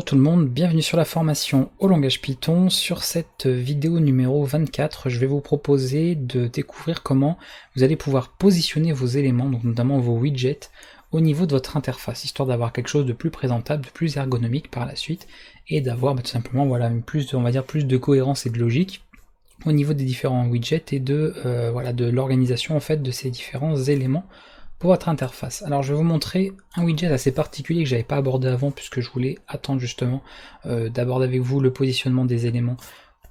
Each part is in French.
tout le monde, bienvenue sur la formation au langage Python. Sur cette vidéo numéro 24, je vais vous proposer de découvrir comment vous allez pouvoir positionner vos éléments, donc notamment vos widgets, au niveau de votre interface, histoire d'avoir quelque chose de plus présentable, de plus ergonomique par la suite, et d'avoir tout simplement voilà, plus de cohérence et de logique au niveau des différents widgets et de l'organisation en fait de ces différents éléments pour votre interface. Alors je vais vous montrer un widget assez particulier que j'avais pas abordé avant, puisque je voulais attendre justement d'aborder avec vous le positionnement des éléments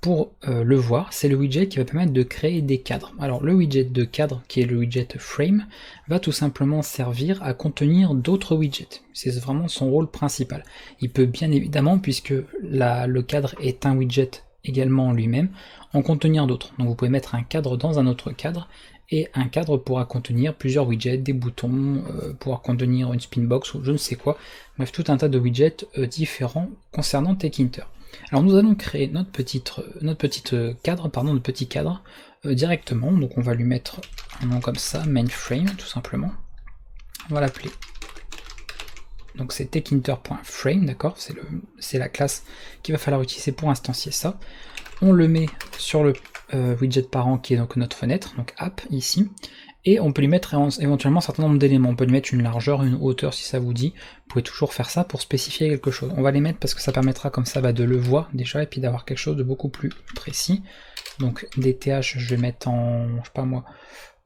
pour le voir. C'est le widget qui va permettre de créer des cadres. Alors le widget de cadre, qui est le widget frame, va tout simplement servir à contenir d'autres widgets. C'est vraiment son rôle principal. Il peut bien évidemment, puisque le cadre est un widget également en lui-même, en contenir d'autres. Donc vous pouvez mettre un cadre dans un autre cadre, et un cadre pourra contenir plusieurs widgets, des boutons, pourra contenir une spinbox ou je ne sais quoi, bref tout un tas de widgets différents concernant Tkinter. Alors nous allons créer notre petit cadre directement, donc on va lui mettre un nom comme ça, mainFrame tout simplement. On va l'appeler, donc c'est tkinter.frame, d'accord, c'est la classe qu'il va falloir utiliser pour instancier ça. On le met sur le widget parent qui est donc notre fenêtre, donc app ici, et on peut lui mettre éventuellement un certain nombre d'éléments. On peut lui mettre une largeur, une hauteur si ça vous dit. Vous pouvez toujours faire ça pour spécifier quelque chose. On va les mettre parce que ça permettra comme ça de le voir déjà et puis d'avoir quelque chose de beaucoup plus précis. Donc DTH je vais mettre en, je sais pas moi,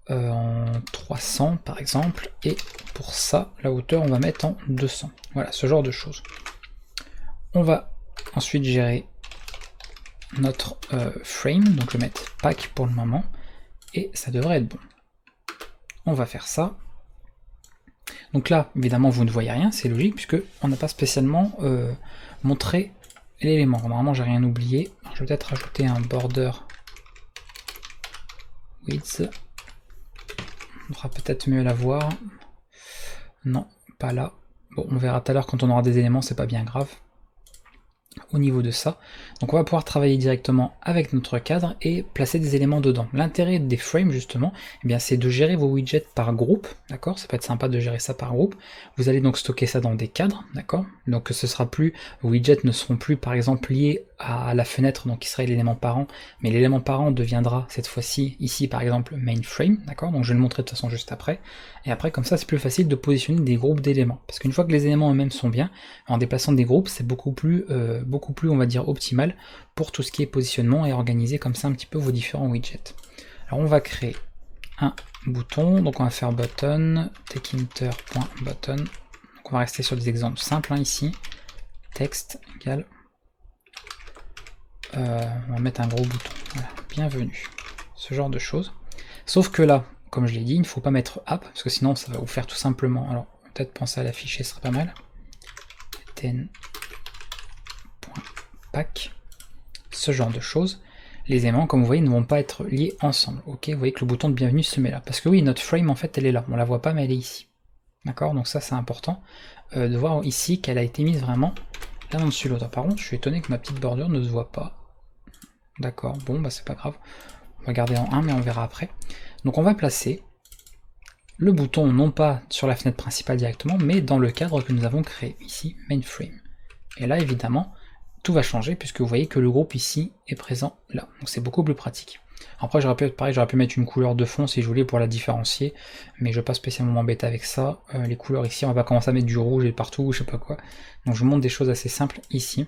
en 300 par exemple, et pour ça la hauteur on va mettre en 200. Voilà, ce genre de choses. On va ensuite gérer notre frame, donc je vais mettre pack pour le moment, et ça devrait être bon. On va faire ça. Donc là, évidemment, vous ne voyez rien, c'est logique, puisque on n'a pas spécialement montré l'élément. Normalement, j'ai rien oublié. Alors, je vais peut-être rajouter un border width. On fera peut-être mieux la voir. Non, pas là. Bon, on verra tout à l'heure quand on aura des éléments, c'est pas bien grave. Au niveau de ça, donc on va pouvoir travailler directement avec notre cadre et placer des éléments dedans. L'intérêt des frames justement, eh bien c'est de gérer vos widgets par groupe, d'accord, ça peut être sympa de gérer ça par groupe. Vous allez donc stocker ça dans des cadres, d'accord, donc ce sera plus, vos widgets ne seront plus par exemple liés à la fenêtre, donc qui serait l'élément parent, mais l'élément parent deviendra cette fois-ci ici par exemple mainFrame, d'accord, donc je vais le montrer de toute façon juste après, et après comme ça c'est plus facile de positionner des groupes d'éléments, parce qu'une fois que les éléments eux-mêmes sont bien, en déplaçant des groupes c'est beaucoup plus on va dire optimal pour tout ce qui est positionnement et organiser comme ça un petit peu vos différents widgets. Alors on va créer un bouton, donc on va faire button, tkinter.button, donc on va rester sur des exemples simples ici, texte égale, on va mettre un gros bouton, voilà, bienvenue, ce genre de choses. Sauf que là, comme je l'ai dit, il ne faut pas mettre app, parce que sinon ça va vous faire tout simplement, alors peut-être penser à l'afficher, ce serait pas mal, pack, ce genre de choses. Les éléments, comme vous voyez, ne vont pas être liés ensemble. Ok, vous voyez que le bouton de bienvenue se met là. Parce que oui, notre frame, en fait, elle est là. On la voit pas, mais elle est ici. D'accord, donc ça, c'est important de voir ici qu'elle a été mise vraiment l'un dessus l'autre. Par contre, je suis étonné que ma petite bordure ne se voit pas. D'accord, bon, bah c'est pas grave. On va garder en 1, mais on verra après. Donc on va placer le bouton, non pas sur la fenêtre principale directement, mais dans le cadre que nous avons créé, ici, mainFrame. Et là, évidemment, tout va changer puisque vous voyez que le groupe ici est présent là, donc c'est beaucoup plus pratique. Après j'aurais pu mettre une couleur de fond si je voulais pour la différencier, mais je ne vais pas spécialement m'embêter avec ça. Les couleurs ici, on va pas commencer à mettre du rouge et partout, je sais pas quoi. Donc je vous montre des choses assez simples ici,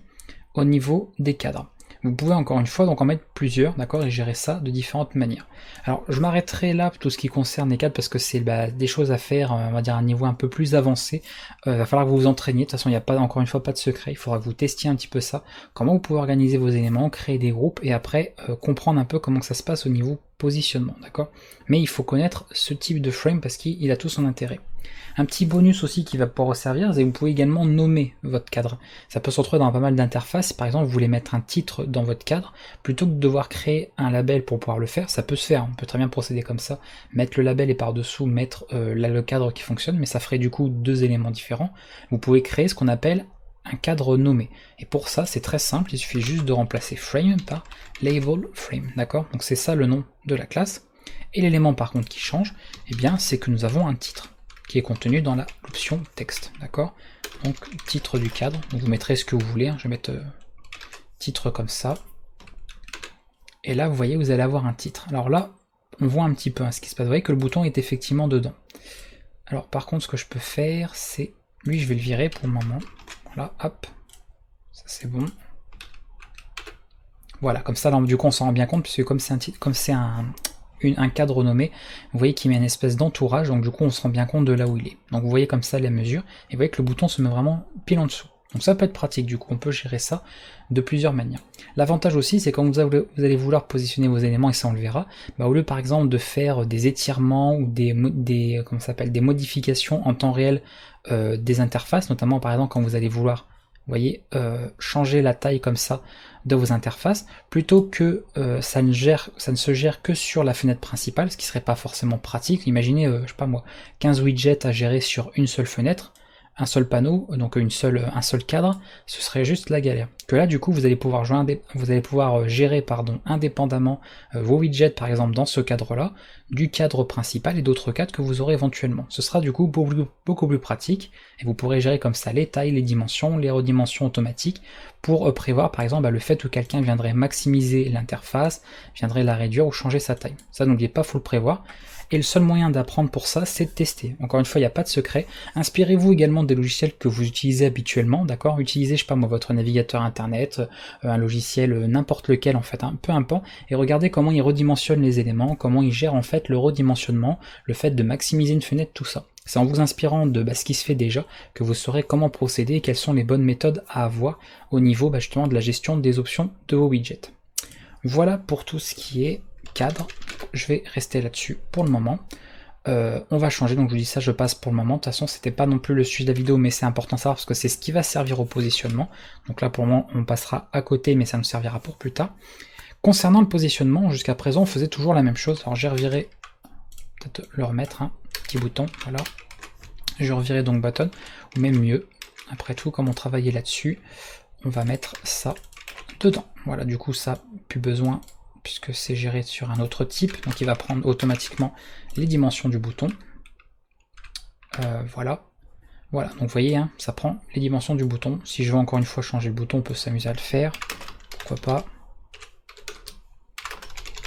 au niveau des cadres. Vous pouvez encore une fois donc en mettre plusieurs, d'accord, et gérer ça de différentes manières. Alors je m'arrêterai là pour tout ce qui concerne les cadres parce que c'est des choses à faire, on va dire à un niveau un peu plus avancé. Il va falloir que vous vous entraîniez, de toute façon il n'y a pas, encore une fois, pas de secret, il faudra que vous testiez un petit peu ça, comment vous pouvez organiser vos éléments, créer des groupes et après comprendre un peu comment ça se passe au niveau positionnement, d'accord. Mais il faut connaître ce type de frame parce qu'il a tout son intérêt. Un petit bonus aussi qui va pouvoir servir, c'est que vous pouvez également nommer votre cadre. Ça peut se retrouver dans pas mal d'interfaces, par exemple vous voulez mettre un titre dans votre cadre, plutôt que de devoir créer un label pour pouvoir le faire, ça peut se faire, on peut très bien procéder comme ça, mettre le label et par-dessous mettre le cadre qui fonctionne, mais ça ferait du coup deux éléments différents. Vous pouvez créer ce qu'on appelle un cadre nommé, et pour ça c'est très simple, il suffit juste de remplacer frame par label frame, d'accord. Donc c'est ça le nom de la classe, et l'élément par contre qui change, eh bien c'est que nous avons un titre. qui est contenu dans l'option texte, d'accord? Donc titre du cadre, donc vous mettrez ce que vous voulez, hein. Je vais mettre titre comme ça. Et là, vous voyez, vous allez avoir un titre. Alors là, on voit un petit peu, hein, ce qui se passe. Vous voyez que le bouton est effectivement dedans. Alors par contre, ce que je peux faire, c'est... Lui, je vais le virer pour le moment. Voilà, hop. Ça, c'est bon. Voilà, comme ça, là, du coup, on s'en rend bien compte, puisque comme c'est un cadre nommé, vous voyez qu'il met une espèce d'entourage, donc du coup, on se rend bien compte de là où il est. Donc vous voyez comme ça la mesure, et vous voyez que le bouton se met vraiment pile en dessous. Donc ça peut être pratique, du coup, on peut gérer ça de plusieurs manières. L'avantage aussi, c'est quand vous allez vouloir positionner vos éléments, et ça on le verra, bah, au lieu par exemple de faire des étirements ou des modifications en temps réel des interfaces, notamment par exemple quand vous allez vouloir, vous voyez, changer la taille comme ça de vos interfaces, plutôt que ça ne se gère que sur la fenêtre principale, ce qui serait pas forcément pratique. Imaginez, je sais pas moi, 15 widgets à gérer sur une seule fenêtre, un seul panneau, donc un seul cadre, ce serait juste la galère. Que là, du coup, vous allez pouvoir gérer indépendamment vos widgets, par exemple, dans ce cadre-là, du cadre principal et d'autres cadres que vous aurez éventuellement. Ce sera du coup beaucoup plus pratique, et vous pourrez gérer comme ça les tailles, les dimensions, les redimensions automatiques, pour prévoir, par exemple, le fait que quelqu'un viendrait maximiser l'interface, viendrait la réduire ou changer sa taille. Ça, n'oubliez pas, il faut le prévoir. Et le seul moyen d'apprendre pour ça, c'est de tester. Encore une fois, il n'y a pas de secret. Inspirez-vous également des logiciels que vous utilisez habituellement, d'accord? Utilisez, je sais pas moi, votre navigateur internet, un logiciel, n'importe lequel en fait, hein, peu importe, et regardez comment il redimensionne les éléments, comment il gère en fait le redimensionnement, le fait de maximiser une fenêtre, tout ça. C'est en vous inspirant de ce qui se fait déjà que vous saurez comment procéder et quelles sont les bonnes méthodes à avoir au niveau justement de la gestion des options de vos widgets. Voilà pour tout ce qui est cadre. Je vais rester là-dessus pour le moment. On va changer, donc je vous dis ça, je passe pour le moment. De toute façon, c'était pas non plus le sujet de la vidéo, mais c'est important de savoir parce que c'est ce qui va servir au positionnement. Donc là, pour le moment, on passera à côté, mais ça nous servira pour plus tard. Concernant le positionnement, jusqu'à présent, on faisait toujours la même chose. Alors j'ai reviré, peut-être le remettre, petit bouton, voilà. Je revirai donc button, ou même mieux. Après tout, comme on travaillait là-dessus, on va mettre ça dedans. Voilà, du coup, ça, plus besoin, puisque c'est géré sur un autre type, donc il va prendre automatiquement les dimensions du bouton. Voilà. Voilà, donc vous voyez, hein, ça prend les dimensions du bouton. Si je veux encore une fois changer le bouton, on peut s'amuser à le faire. Pourquoi pas.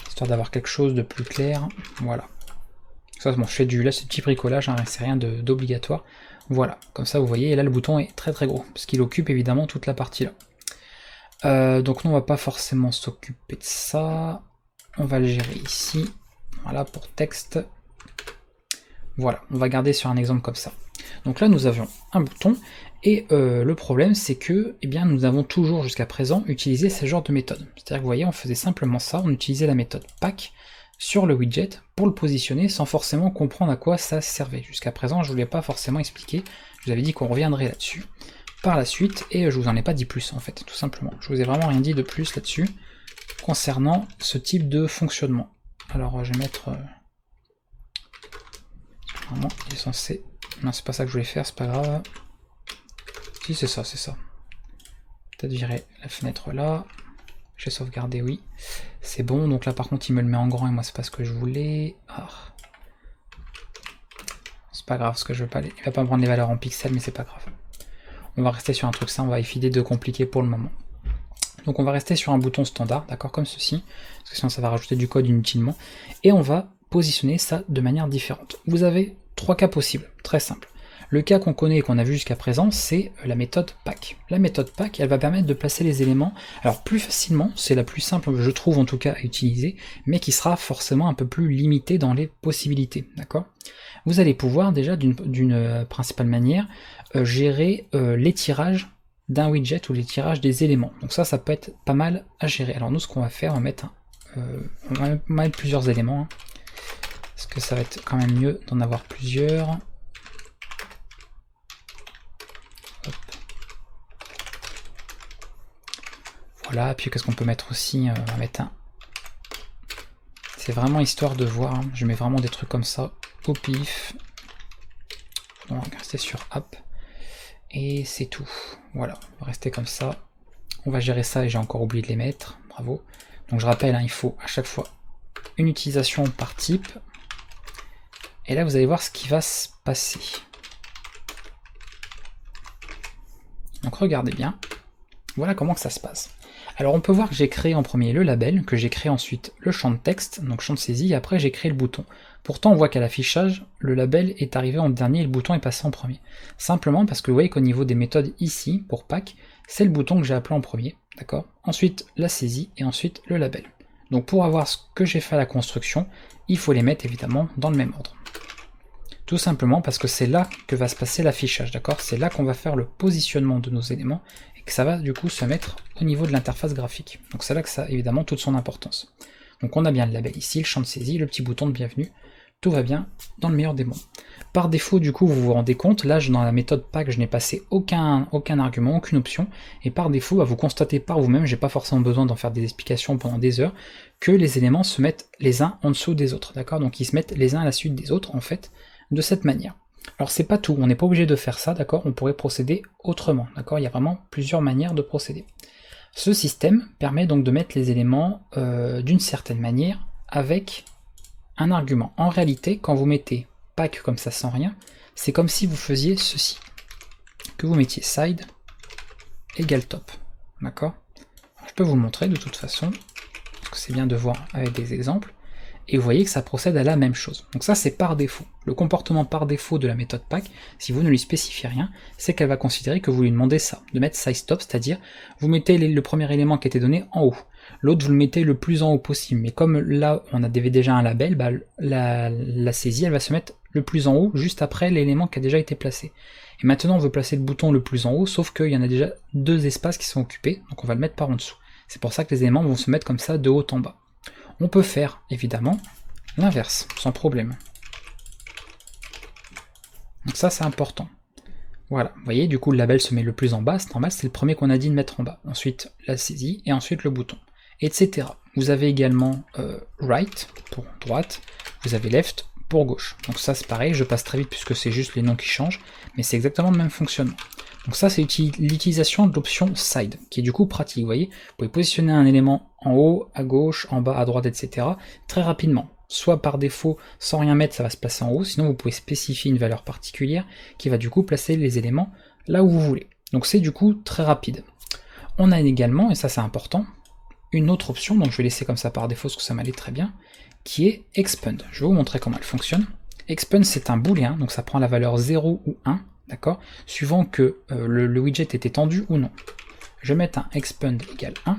Histoire d'avoir quelque chose de plus clair. Voilà. Ça, bon, je fais là, c'est petit bricolage, hein, c'est rien d'obligatoire. Voilà, comme ça vous voyez, et là le bouton est très très gros, parce qu'il occupe évidemment toute la partie là. Donc nous on va pas forcément s'occuper de ça, on va le gérer ici, voilà pour texte. Voilà, on va garder sur un exemple comme ça. Donc là nous avions un bouton, et le problème c'est que nous avons toujours jusqu'à présent utilisé ce genre de méthode. C'est-à-dire que vous voyez, on faisait simplement ça, on utilisait la méthode pack sur le widget pour le positionner sans forcément comprendre à quoi ça servait. Jusqu'à présent, je ne vous l'ai pas forcément expliqué, je vous avais dit qu'on reviendrait là-dessus par la suite, et je vous en ai pas dit plus en fait, tout simplement. Je vous ai vraiment rien dit de plus là-dessus, concernant ce type de fonctionnement. Alors je vais mettre... Vraiment, il est censé... Non, c'est pas ça que je voulais faire, c'est pas grave. Si, c'est ça, c'est ça. Peut-être virer la fenêtre là. J'ai sauvegardé, oui. C'est bon, donc là par contre il me le met en grand et moi c'est pas ce que je voulais. Ah. C'est pas grave, parce que je veux pas il va pas me prendre les valeurs en pixels, mais c'est pas grave. On va rester sur un truc simple, on va éviter de compliquer pour le moment. Donc on va rester sur un bouton standard, d'accord, comme ceci, parce que sinon ça va rajouter du code inutilement. Et on va positionner ça de manière différente. Vous avez 3 cas possibles, très simple. Le cas qu'on connaît et qu'on a vu jusqu'à présent, c'est la méthode pack. La méthode pack, elle va permettre de placer les éléments, alors plus facilement, c'est la plus simple, je trouve en tout cas à utiliser, mais qui sera forcément un peu plus limitée dans les possibilités, d'accord? Vous allez pouvoir déjà d'une principale manière gérer l'étirage d'un widget ou l'étirage des éléments. Donc ça peut être pas mal à gérer. Alors nous, ce qu'on va faire, on va mettre plusieurs éléments, hein, parce que ça va être quand même mieux d'en avoir plusieurs. Voilà, puis qu'est-ce qu'on peut mettre aussi, on va mettre un... C'est vraiment histoire de voir, hein. Je mets vraiment des trucs comme ça, au pif. On va rester sur App, et c'est tout. Voilà, on va rester comme ça. On va gérer ça, et j'ai encore oublié de les mettre, bravo. Donc je rappelle, hein, il faut à chaque fois une utilisation par type, Et là, vous allez voir ce qui va se passer. Donc regardez bien, voilà comment que ça se passe. Alors on peut voir que j'ai créé en premier le label, que j'ai créé ensuite le champ de texte, donc champ de saisie, et après j'ai créé le bouton. Pourtant on voit qu'à l'affichage, le label est arrivé en dernier et le bouton est passé en premier. Simplement parce que vous voyez qu'au niveau des méthodes ici, pour pack, c'est le bouton que j'ai appelé en premier, d'accord? Ensuite la saisie et ensuite le label. Donc pour avoir ce que j'ai fait à la construction, il faut les mettre évidemment dans le même ordre. Tout simplement parce que c'est là que va se passer l'affichage, d'accord? C'est là qu'on va faire le positionnement de nos éléments et que ça va du coup se mettre au niveau de l'interface graphique. Donc c'est là que ça a évidemment toute son importance. Donc on a bien le label ici, le champ de saisie, le petit bouton de bienvenue, tout va bien dans le meilleur des mondes. Par défaut, du coup, vous vous rendez compte, là dans la méthode pack, je n'ai passé aucun argument, aucune option, et par défaut, vous constatez par vous-même, j'ai pas forcément besoin d'en faire des explications pendant des heures, que les éléments se mettent les uns en dessous des autres, d'accord? Donc ils se mettent les uns à la suite des autres, en fait, de cette manière. Alors c'est pas tout, on n'est pas obligé de faire ça, d'accord? On pourrait procéder autrement, d'accord? Il y a vraiment plusieurs manières de procéder. Ce système permet donc de mettre les éléments d'une certaine manière avec un argument. En réalité, quand vous mettez pack comme ça sans rien, c'est comme si vous faisiez ceci. Que vous mettiez side égale top, d'accord? Je peux vous le montrer de toute façon, parce que c'est bien de voir avec des exemples. Et vous voyez que ça procède à la même chose. Donc ça c'est par défaut. Le comportement par défaut de la méthode pack, si vous ne lui spécifiez rien, c'est qu'elle va considérer que vous lui demandez ça, de mettre size top, c'est-à-dire vous mettez le premier élément qui a été donné en haut, l'autre vous le mettez le plus en haut possible, mais comme là on a déjà un label, bah, la saisie elle va se mettre le plus en haut juste après l'élément qui a déjà été placé. Et maintenant on veut placer le bouton le plus en haut, sauf qu'il y en a déjà deux espaces qui sont occupés, donc on va le mettre par en dessous. C'est pour ça que les éléments vont se mettre comme ça de haut en bas. On peut faire, évidemment, l'inverse, sans problème. Donc ça, c'est important. Voilà, vous voyez, du coup, le label se met le plus en bas, c'est normal, c'est le premier qu'on a dit de mettre en bas. Ensuite, la saisie, et ensuite le bouton, etc. Vous avez également right, pour droite, vous avez left, pour gauche. Donc ça, c'est pareil, je passe très vite puisque c'est juste les noms qui changent, mais c'est exactement le même fonctionnement. Donc ça, c'est l'utilisation de l'option side, qui est du coup pratique, vous voyez. Vous pouvez positionner un élément en haut, à gauche, en bas, à droite, etc. très rapidement. Soit par défaut, sans rien mettre, ça va se placer en haut, sinon vous pouvez spécifier une valeur particulière qui va du coup placer les éléments là où vous voulez. Donc c'est du coup très rapide. On a également, et ça c'est important, une autre option, donc je vais laisser comme ça par défaut parce que ça m'allait très bien, qui est expand. Je vais vous montrer comment elle fonctionne. Expand c'est un booléen, donc ça prend la valeur 0 ou 1, d'accord, suivant que le widget est étendu ou non. Je vais mettre un expand égale 1,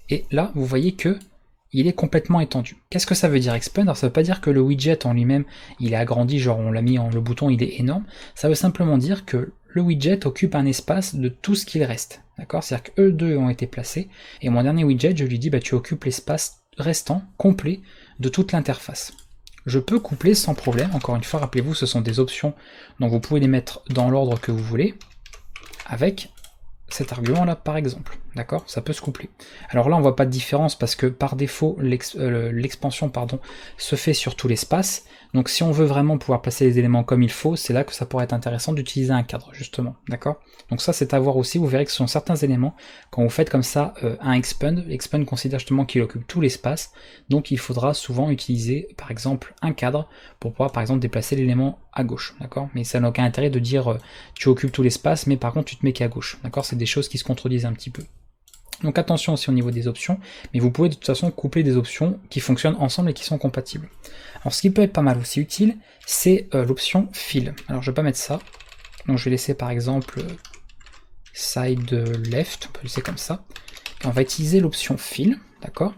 et là vous voyez que il est complètement étendu. Qu'est-ce que ça veut dire expand? Alors ça veut pas dire que le widget en lui-même il est agrandi, genre on l'a mis en le bouton il est énorme, ça veut simplement dire que le widget occupe un espace de tout ce qu'il reste, d'accord? C'est-à-dire que eux deux ont été placés, et mon dernier widget je lui dis bah tu occupes l'espace restant, complet, de toute l'interface. Je peux coupler sans problème, encore une fois rappelez-vous ce sont des options, donc vous pouvez les mettre dans l'ordre que vous voulez, avec cet argument là par exemple, d'accord, ça peut se coupler. Alors là on voit pas de différence parce que par défaut l'expansion se fait sur tout l'espace, donc si on veut vraiment pouvoir placer les éléments comme il faut, c'est là que ça pourrait être intéressant d'utiliser un cadre justement, d'accord. Donc ça c'est à voir aussi, vous verrez que ce sont certains éléments, quand vous faites comme ça un expand considère justement qu'il occupe tout l'espace, donc il faudra souvent utiliser par exemple un cadre pour pouvoir par exemple déplacer l'élément à gauche, d'accord, mais ça n'a aucun intérêt de dire tu occupes tout l'espace mais par contre tu te mets qu'à gauche, d'accord, c'est des choses qui se contredisent un petit peu. Donc attention aussi au niveau des options, mais vous pouvez de toute façon coupler des options qui fonctionnent ensemble et qui sont compatibles. Alors ce qui peut être pas mal aussi utile, c'est l'option fill. Alors je vais pas mettre ça, donc je vais laisser par exemple side left, on peut laisser comme ça, et on va utiliser l'option fill, d'accord.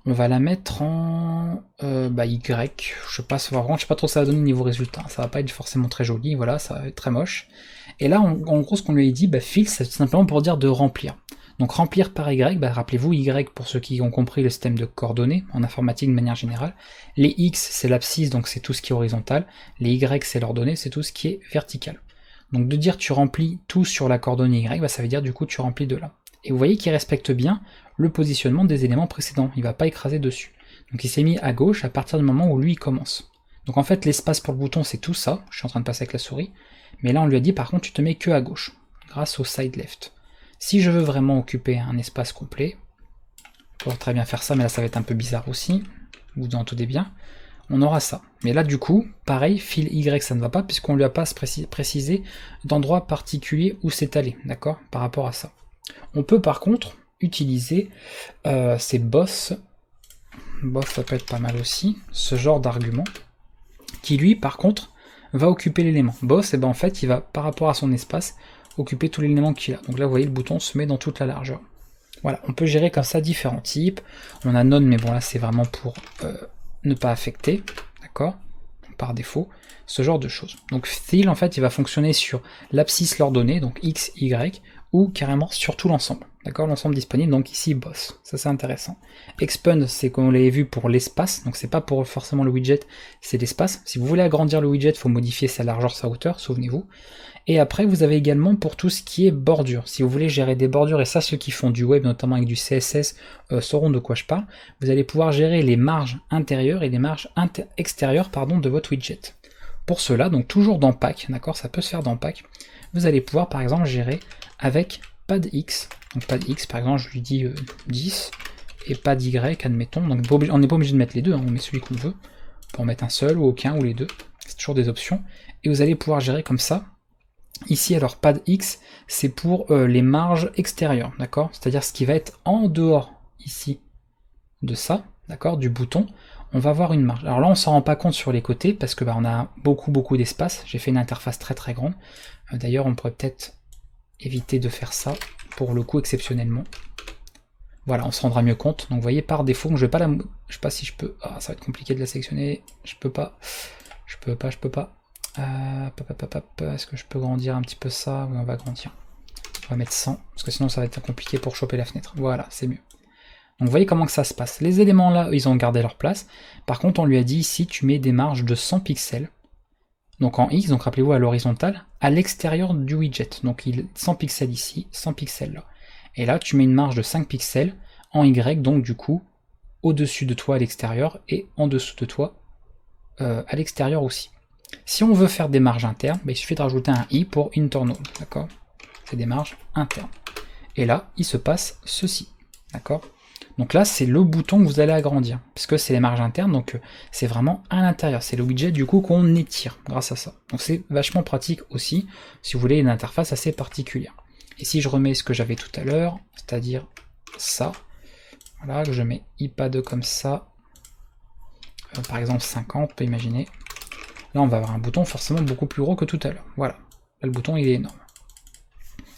On va la mettre en Y, je sais pas, ça va, je sais pas trop ça va donner niveau résultat, ça va pas être forcément très joli, voilà, ça va être très moche. Et là, en gros, ce qu'on lui a dit, fill, c'est tout simplement pour dire de remplir. Donc remplir par Y, rappelez-vous, Y, pour ceux qui ont compris le système de coordonnées, en informatique de manière générale, les X, c'est l'abscisse, donc c'est tout ce qui est horizontal, les Y, c'est l'ordonnée, c'est tout ce qui est vertical. Donc de dire tu remplis tout sur la coordonnée Y, ça veut dire du coup tu remplis de là. Et vous voyez qu'il respecte bien le positionnement des éléments précédents, il ne va pas écraser dessus. Donc il s'est mis à gauche à partir du moment où lui il commence. Donc en fait l'espace pour le bouton c'est tout ça, je suis en train de passer avec la souris, mais là on lui a dit par contre tu te mets que à gauche, grâce au side left. Si je veux vraiment occuper un espace complet, on pourrait très bien faire ça, mais là ça va être un peu bizarre aussi, vous vous en doutez bien, on aura ça. Mais là du coup, pareil, fil Y ça ne va pas puisqu'on lui a pas précisé d'endroit particulier où s'étaler, d'accord, par rapport à ça. On peut par contre utiliser ces boss ça peut être pas mal aussi, ce genre d'argument, qui lui par contre va occuper l'élément. Boss, et ben en fait il va par rapport à son espace occuper tout l'élément qu'il a. Donc là vous voyez le bouton se met dans toute la largeur. Voilà, on peut gérer comme ça différents types. On a none, mais bon là c'est vraiment pour ne pas affecter, d'accord, par défaut, ce genre de choses. Donc fill en fait il va fonctionner sur l'abscisse l'ordonnée, donc x, y, ou carrément sur tout l'ensemble, d'accord, l'ensemble disponible, donc ici boss, ça c'est intéressant. Expand, c'est comme on l'avait vu pour l'espace, donc c'est pas pour forcément le widget, c'est l'espace. Si vous voulez agrandir le widget, il faut modifier sa largeur, sa hauteur, souvenez-vous. Et après, vous avez également pour tout ce qui est bordure. Si vous voulez gérer des bordures, et ça, ceux qui font du web, notamment avec du CSS, sauront de quoi je parle, vous allez pouvoir gérer les marges intérieures et les marges extérieures de votre widget. Pour cela, donc toujours dans Pack, d'accord, ça peut se faire dans Pack, vous allez pouvoir par exemple gérer avec pad X. Donc pad X, par exemple, je lui dis 10, et pad Y, admettons. Donc on n'est pas obligé de mettre les deux, hein, on met celui qu'on veut. On peut en mettre un seul ou aucun ou les deux. C'est toujours des options. Et vous allez pouvoir gérer comme ça. Ici, alors pad X, c'est pour les marges extérieures, d'accord? C'est-à-dire ce qui va être en dehors, ici, de ça, d'accord, du bouton, on va avoir une marge. Alors là, on s'en rend pas compte sur les côtés, parce que on a beaucoup d'espace. J'ai fait une interface très grande. D'ailleurs, on pourrait peut-être éviter de faire ça, pour le coup, exceptionnellement. Voilà, on se rendra mieux compte. Donc vous voyez, par défaut, je vais pas la... Je sais pas si je peux... Ah, ça va être compliqué de la sélectionner. Je peux pas. Est-ce que je peux grandir un petit peu ça? Oui, on va agrandir. On va mettre 100, parce que sinon ça va être compliqué pour choper la fenêtre. Voilà, c'est mieux. Donc vous voyez comment que ça se passe. Les éléments là, ils ont gardé leur place. Par contre, on lui a dit ici, tu mets des marges de 100 pixels. Donc en X, donc rappelez-vous à l'horizontale, à l'extérieur du widget. Donc 100 pixels ici, 100 pixels là. Et là, tu mets une marge de 5 pixels en Y, donc du coup, au-dessus de toi à l'extérieur et en dessous de toi à l'extérieur aussi. Si on veut faire des marges internes, il suffit de rajouter un i pour internal, d'accord? C'est des marges internes. Et là, il se passe ceci, d'accord? Donc là, c'est le bouton que vous allez agrandir, puisque c'est les marges internes, donc c'est vraiment à l'intérieur. C'est le widget du coup qu'on étire grâce à ça. Donc c'est vachement pratique aussi, si vous voulez une interface assez particulière. Et si je remets ce que j'avais tout à l'heure, c'est-à-dire ça, voilà, que je mets ipad comme ça, par exemple 50, on peut imaginer. Là, on va avoir un bouton forcément beaucoup plus gros que tout à l'heure. Voilà, là, le bouton il est énorme.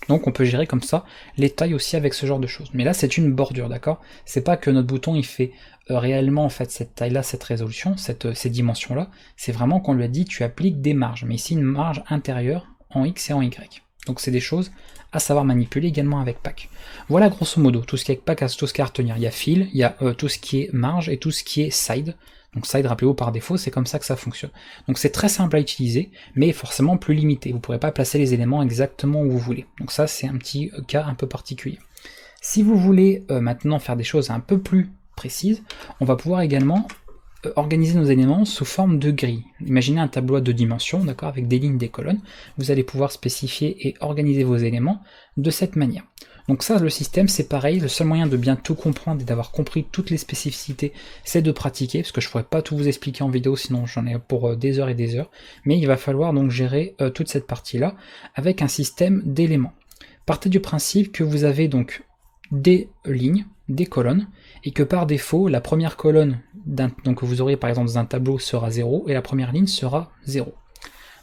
Donc on peut gérer comme ça les tailles aussi avec ce genre de choses. Mais là c'est une bordure, d'accord? C'est pas que notre bouton il fait réellement en fait cette taille-là, cette résolution, ces dimensions-là. C'est vraiment qu'on lui a dit tu appliques des marges. Mais ici une marge intérieure en X et en Y. Donc c'est des choses à savoir manipuler également avec Pack. Voilà grosso modo tout ce qui est avec Pack, tout ce qu'il y a à retenir. Il y a fill, il y a tout ce qui est marge et tout ce qui est side. Donc side, rappelez-vous, par défaut, c'est comme ça que ça fonctionne. Donc c'est très simple à utiliser, mais forcément plus limité. Vous ne pourrez pas placer les éléments exactement où vous voulez. Donc ça, c'est un petit cas un peu particulier. Si vous voulez maintenant faire des choses un peu plus précises, on va pouvoir également organiser nos éléments sous forme de grille. Imaginez un tableau à 2 dimensions, d'accord, avec des lignes, des colonnes. Vous allez pouvoir spécifier et organiser vos éléments de cette manière. Donc ça, le système, c'est pareil. Le seul moyen de bien tout comprendre et d'avoir compris toutes les spécificités, c'est de pratiquer, parce que je ne pourrais pas tout vous expliquer en vidéo, sinon j'en ai pour des heures et des heures. Mais il va falloir donc gérer toute cette partie-là avec un système d'éléments. Partez du principe que vous avez donc des lignes, des colonnes, et que par défaut, la première colonne donc vous aurez par exemple dans un tableau sera 0, et la première ligne sera 0.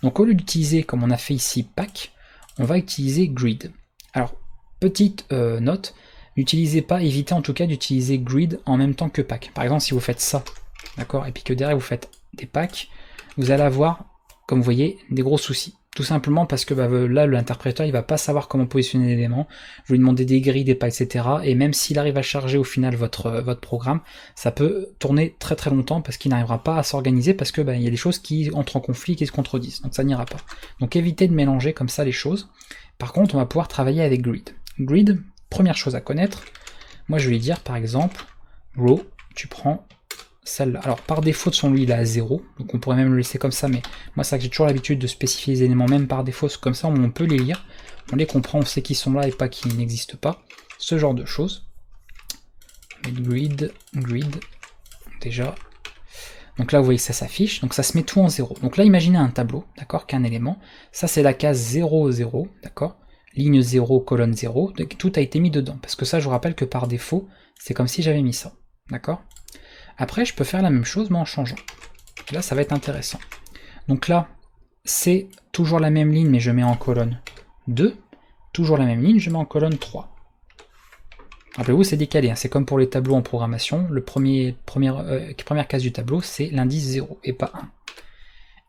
Donc au lieu d'utiliser, comme on a fait ici, Pack, on va utiliser Grid. Alors, petite note, n'utilisez pas, évitez en tout cas d'utiliser Grid en même temps que Pack. Par exemple, si vous faites ça, d'accord, et puis que derrière vous faites des packs, vous allez avoir, comme vous voyez, des gros soucis. Tout simplement parce que là, l'interpréteur, il va pas savoir comment positionner l'élément. Je vais lui demander des grilles, des pas, etc. Et même s'il arrive à charger au final votre programme, ça peut tourner très très longtemps parce qu'il n'arrivera pas à s'organiser parce que il y a des choses qui entrent en conflit, qui se contredisent. Donc ça n'ira pas. Donc évitez de mélanger comme ça les choses. Par contre, on va pouvoir travailler avec Grid. Grid, première chose à connaître, moi je vais lui dire par exemple, row, tu prends celle-là. Alors par défaut de son lui il est à 0, donc on pourrait même le laisser comme ça, mais moi c'est vrai que j'ai toujours l'habitude de spécifier les éléments même par défaut, comme ça on peut les lire, on les comprend, on sait qu'ils sont là et pas qu'ils n'existent pas, ce genre de choses. Grid, déjà. Donc là, vous voyez que ça s'affiche, donc ça se met tout en 0. Donc là, imaginez un tableau, d'accord, qu'un élément. Ça, c'est la case 0, 0, d'accord, ligne 0, colonne 0, donc tout a été mis dedans. Parce que ça, je vous rappelle que par défaut, c'est comme si j'avais mis ça, d'accord. Après, je peux faire la même chose, mais en changeant. Là, ça va être intéressant. Donc là, c'est toujours la même ligne, mais je mets en colonne 2. Toujours la même ligne, je mets en colonne 3. Rappelez-vous, c'est décalé, hein. C'est comme pour les tableaux en programmation. Première case du tableau, c'est l'indice 0 et pas 1.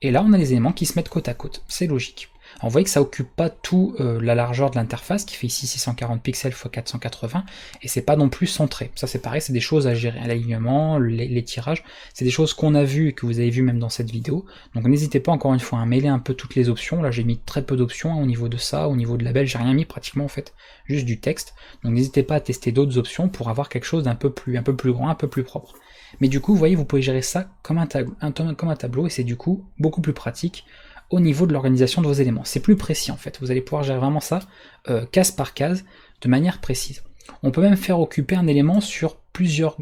Et là, on a les éléments qui se mettent côte à côte. C'est logique. Alors, vous voyez que ça occupe pas tout la largeur de l'interface, qui fait ici 640 pixels x 480, et c'est pas non plus centré. Ça, c'est pareil, c'est des choses à gérer. L'alignement, les tirages, c'est des choses qu'on a vues et que vous avez vues même dans cette vidéo. Donc, n'hésitez pas, encore une fois, à mêler un peu toutes les options. Là, j'ai mis très peu d'options, hein, au niveau de ça, au niveau de label, j'ai rien mis pratiquement, en fait, juste du texte. Donc, n'hésitez pas à tester d'autres options pour avoir quelque chose d'un peu plus grand, un peu plus propre. Mais du coup, vous voyez, vous pouvez gérer ça comme un tableau, et c'est du coup beaucoup plus pratique au niveau de l'organisation de vos éléments. C'est plus précis en fait, vous allez pouvoir gérer vraiment ça case par case, de manière précise. On peut même faire occuper un élément sur plusieurs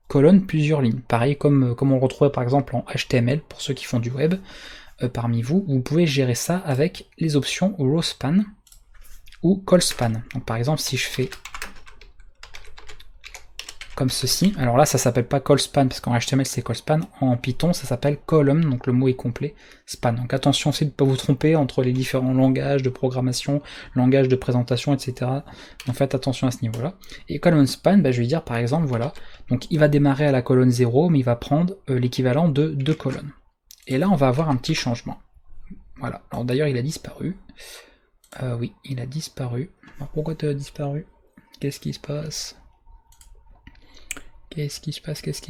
colonnes, plusieurs lignes. Pareil comme on le retrouvait par exemple en HTML, pour ceux qui font du web parmi vous, vous pouvez gérer ça avec les options rowspan ou callspan. Donc par exemple si je fais comme ceci. Alors là, ça s'appelle pas callspan, parce qu'en HTML c'est callspan, en Python ça s'appelle column, donc le mot est complet, span. Donc attention aussi de ne pas vous tromper entre les différents langages de programmation, langages de présentation, etc. Donc faites attention à ce niveau-là. Et column span, je vais dire par exemple, voilà, donc il va démarrer à la colonne 0, mais il va prendre l'équivalent de 2 colonnes. Et là, on va avoir un petit changement. Voilà, alors d'ailleurs il a disparu. Oui, il a disparu. Alors, pourquoi tu as disparu? Qu'est-ce qui se passe? Qu'est-ce qui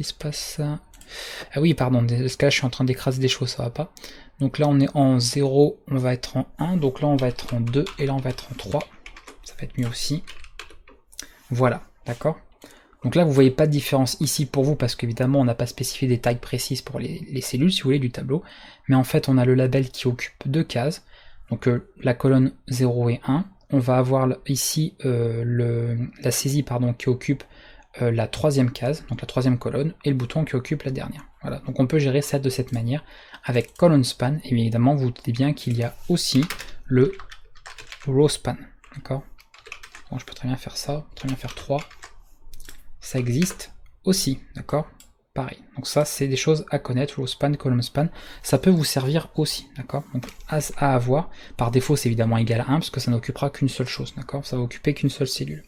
se passe Ah oui, pardon, parce que là je suis en train d'écraser des choses, ça va pas. Donc là on est en 0, on va être en 1, donc là on va être en 2, et là on va être en 3. Ça va être mieux aussi. Voilà, d'accord. Donc là vous voyez pas de différence ici pour vous, parce qu'évidemment on n'a pas spécifié des tailles précises pour les cellules, si vous voulez, du tableau. Mais en fait on a le label qui occupe 2 cases, donc la colonne 0 et 1. On va avoir ici la saisie qui occupe la troisième case, donc la troisième colonne, et le bouton qui occupe la dernière. Voilà, donc on peut gérer ça de cette manière avec column span, et évidemment vous vous doutez bien qu'il y a aussi le row span, d'accord. Bon, je peux très bien faire ça, très bien faire 3, ça existe aussi, d'accord. Pareil, donc ça c'est des choses à connaître, row span, column span, ça peut vous servir aussi, d'accord. Donc à avoir, par défaut c'est évidemment égal à 1, parce que ça n'occupera qu'une seule chose, d'accord, ça va occuper qu'une seule cellule.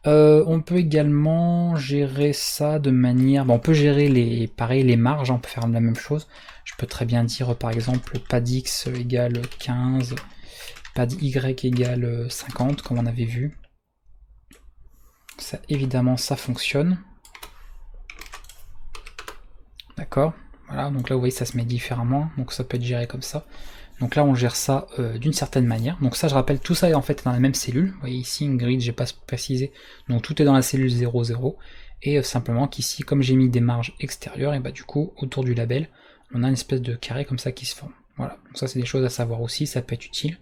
On peut également gérer ça de manière... Bon, on peut gérer les marges, on peut faire la même chose. Je peux très bien dire par exemple pad x égale 15, pad y égale 50, comme on avait vu. Ça, évidemment, ça fonctionne. D'accord. Voilà, donc là vous voyez ça se met différemment, donc ça peut être géré comme ça. Donc là on gère ça d'une certaine manière. Donc ça je rappelle, tout ça est en fait dans la même cellule. Vous voyez ici une grid, j'ai pas précisé. Donc tout est dans la cellule 0, 0. Et simplement qu'ici, comme j'ai mis des marges extérieures, et du coup autour du label, on a une espèce de carré comme ça qui se forme. Voilà, donc ça c'est des choses à savoir aussi, ça peut être utile.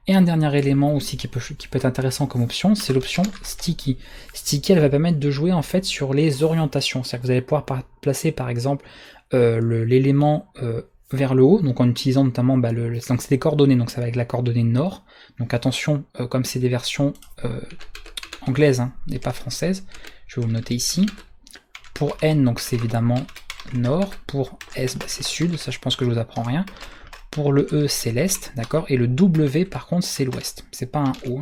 Et un dernier élément aussi qui peut être intéressant comme option, c'est l'option Sticky. Sticky, elle va permettre de jouer en fait sur les orientations. C'est-à-dire que vous allez pouvoir placer par exemple l'élément vers le haut, donc en utilisant notamment donc c'est des coordonnées, donc ça va avec la coordonnée nord. Donc attention, comme c'est des versions anglaises et pas françaises, je vais vous le noter ici. Pour N, donc c'est évidemment nord. Pour S, c'est sud. Ça, je pense que je vous apprends rien. Pour le E, c'est l'est, d'accord. Et le W, par contre, c'est l'ouest. C'est pas un O.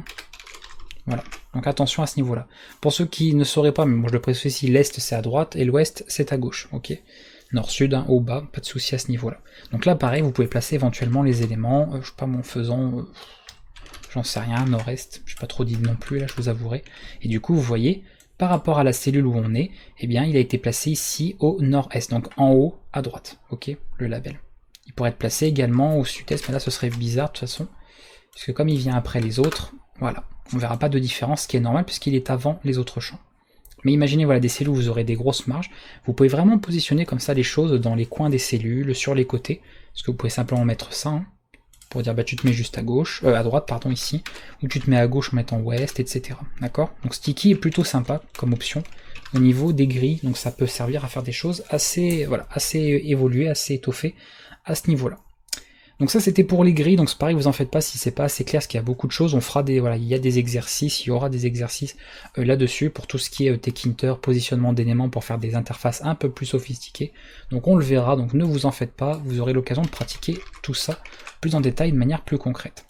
Voilà. Donc attention à ce niveau-là. Pour ceux qui ne sauraient pas, mais moi je le précise ici, l'est c'est à droite et l'ouest c'est à gauche. Ok. Nord-sud, haut, bas, pas de souci à ce niveau-là. Donc là, pareil, vous pouvez placer éventuellement les éléments. Je sais pas, en faisant, j'en sais rien, nord-est. Je n'ai pas trop dit non plus, là, je vous avouerai. Et du coup, vous voyez, par rapport à la cellule où on est, eh bien, il a été placé ici au nord-est, donc en haut à droite. Ok, le label. Il pourrait être placé également au sud-est, mais là, ce serait bizarre de toute façon, puisque comme il vient après les autres, voilà, on verra pas de différence, ce qui est normal puisqu'il est avant les autres champs. Mais imaginez voilà, des cellules où vous aurez des grosses marges, vous pouvez vraiment positionner comme ça les choses dans les coins des cellules, sur les côtés, parce que vous pouvez simplement mettre ça, pour dire bah tu te mets juste à gauche, à droite pardon ici, ou tu te mets à gauche en mettant ouest, etc. D'accord? Donc sticky est plutôt sympa comme option au niveau des grilles, donc ça peut servir à faire des choses assez, voilà, assez évoluées, assez étoffées à ce niveau-là. Donc ça c'était pour les grilles, donc c'est pareil, vous en faites pas si c'est pas assez clair, parce qu'il y a beaucoup de choses, on fera des, voilà, il y a des exercices, il y aura des exercices là-dessus pour tout ce qui est Tkinter, positionnement d'éléments pour faire des interfaces un peu plus sophistiquées. Donc on le verra, donc ne vous en faites pas, vous aurez l'occasion de pratiquer tout ça plus en détail de manière plus concrète.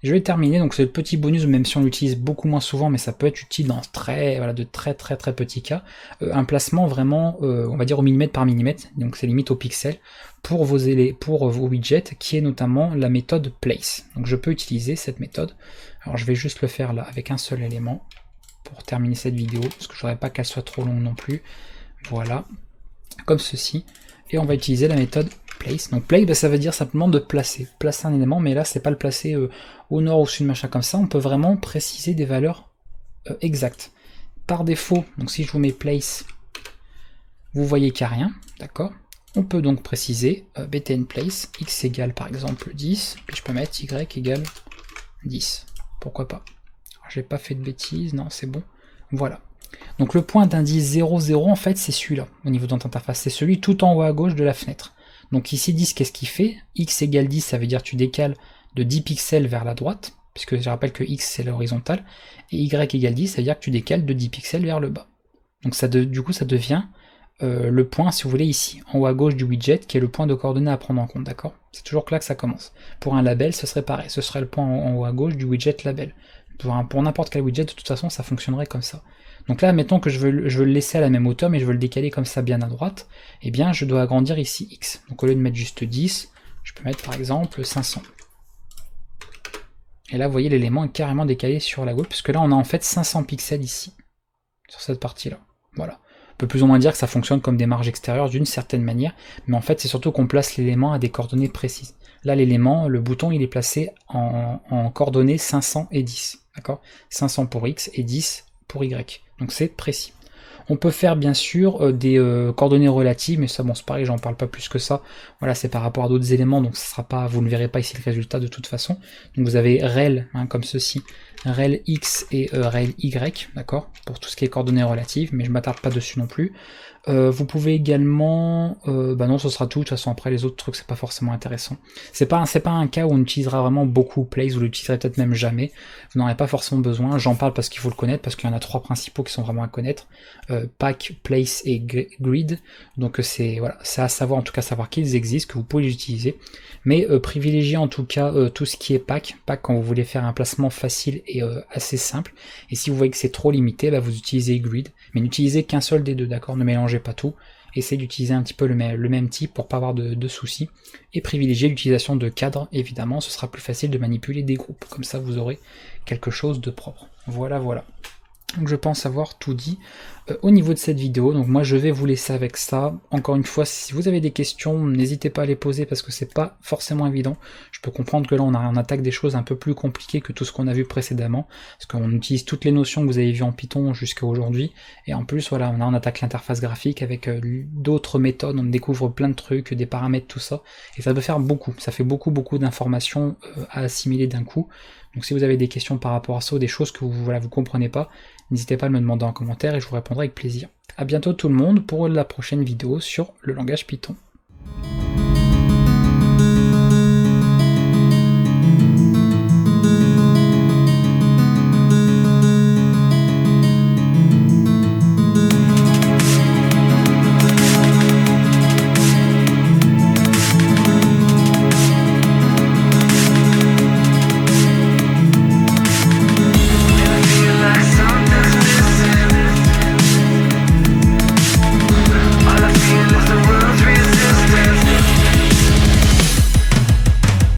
Je vais terminer, donc c'est le petit bonus, même si on l'utilise beaucoup moins souvent, mais ça peut être utile dans de très petits cas, un placement vraiment, on va dire au millimètre par millimètre, donc c'est limite au pixel, pour vos widgets, qui est notamment la méthode place. Donc je peux utiliser cette méthode, alors je vais juste le faire là avec un seul élément, pour terminer cette vidéo, parce que je voudrais pas qu'elle soit trop longue non plus, voilà, comme ceci, et on va utiliser la méthode place. Donc place, ça veut dire simplement de placer un élément, mais là c'est pas le placer au nord, au sud, machin comme ça, on peut vraiment préciser des valeurs exactes. Par défaut, donc si je vous mets place, vous voyez qu'il n'y a rien, d'accord? On peut donc préciser btn place, x égale par exemple 10, puis je peux mettre y égale 10, pourquoi pas. J'ai pas fait de bêtises, non c'est bon, voilà. Donc le point d'indice 0, 0 en fait c'est celui-là, au niveau de notre interface, c'est celui tout en haut à gauche de la fenêtre. Donc ici 10, qu'est-ce qu'il fait? X égale 10, ça veut dire que tu décales de 10 pixels vers la droite, puisque je rappelle que X c'est l'horizontale, et Y égale 10, ça veut dire que tu décales de 10 pixels vers le bas. Donc ça du coup ça devient le point, si vous voulez, ici, en haut à gauche du widget, qui est le point de coordonnées à prendre en compte, d'accord? C'est toujours là que ça commence. Pour un label, ce serait pareil, ce serait le point en haut à gauche du widget label. Pour n'importe quel widget, de toute façon, ça fonctionnerait comme ça. Donc là, mettons que je veux le laisser à la même hauteur, mais je veux le décaler comme ça bien à droite, eh bien je dois agrandir ici X. Donc au lieu de mettre juste 10, je peux mettre par exemple 500. Et là, vous voyez, l'élément est carrément décalé sur la gauche, puisque là, on a en fait 500 pixels ici, sur cette partie-là. Voilà. On peut plus ou moins dire que ça fonctionne comme des marges extérieures d'une certaine manière, mais en fait, c'est surtout qu'on place l'élément à des coordonnées précises. Là, l'élément, le bouton, il est placé en coordonnées 500 et 10, d'accord? 500 pour X et 10 pour Y. Donc c'est précis. On peut faire bien sûr des coordonnées relatives, mais ça bon c'est pareil, j'en parle pas plus que ça. Voilà, c'est par rapport à d'autres éléments, donc ça sera pas, vous ne verrez pas ici le résultat de toute façon. Donc vous avez rel, comme ceci, rel x et rel y, d'accord, pour tout ce qui est coordonnées relatives, mais je m'attarde pas dessus non plus. Vous pouvez également, bah non, ce sera tout. De toute façon, après les autres trucs, c'est pas forcément intéressant. C'est pas un cas où on utilisera vraiment beaucoup place, vous l'utiliserez peut-être même jamais. Vous n'en aurez pas forcément besoin. J'en parle parce qu'il faut le connaître, parce qu'il y en a trois principaux qui sont vraiment à connaître pack, place et grid. Donc c'est voilà, c'est à savoir, en tout cas savoir qu'ils existent, que vous pouvez les utiliser. Mais privilégiez en tout cas tout ce qui est pack quand vous voulez faire un placement facile et assez simple. Et si vous voyez que c'est trop limité, bah, vous utilisez grid, mais n'utilisez qu'un seul des deux, d'accord? Ne mélangez pas tout. Essayez d'utiliser un petit peu le même type pour pas avoir de soucis. Et privilégiez l'utilisation de cadres, évidemment, ce sera plus facile de manipuler des groupes. Comme ça, vous aurez quelque chose de propre. Voilà, voilà. Donc je pense avoir tout dit au niveau de cette vidéo, donc moi je vais vous laisser avec ça. Encore une fois, si vous avez des questions, n'hésitez pas à les poser parce que c'est pas forcément évident. Je peux comprendre que là on attaque des choses un peu plus compliquées que tout ce qu'on a vu précédemment, parce qu'on utilise toutes les notions que vous avez vues en Python jusqu'à aujourd'hui, et en plus voilà, on attaque l'interface graphique avec d'autres méthodes, on découvre plein de trucs, des paramètres, tout ça, et ça peut faire beaucoup, ça fait beaucoup d'informations à assimiler d'un coup. Donc si vous avez des questions par rapport à ça ou des choses que vous comprenez pas, n'hésitez pas à me demander en commentaire et je vous répondrai avec plaisir. A bientôt tout le monde pour la prochaine vidéo sur le langage Python.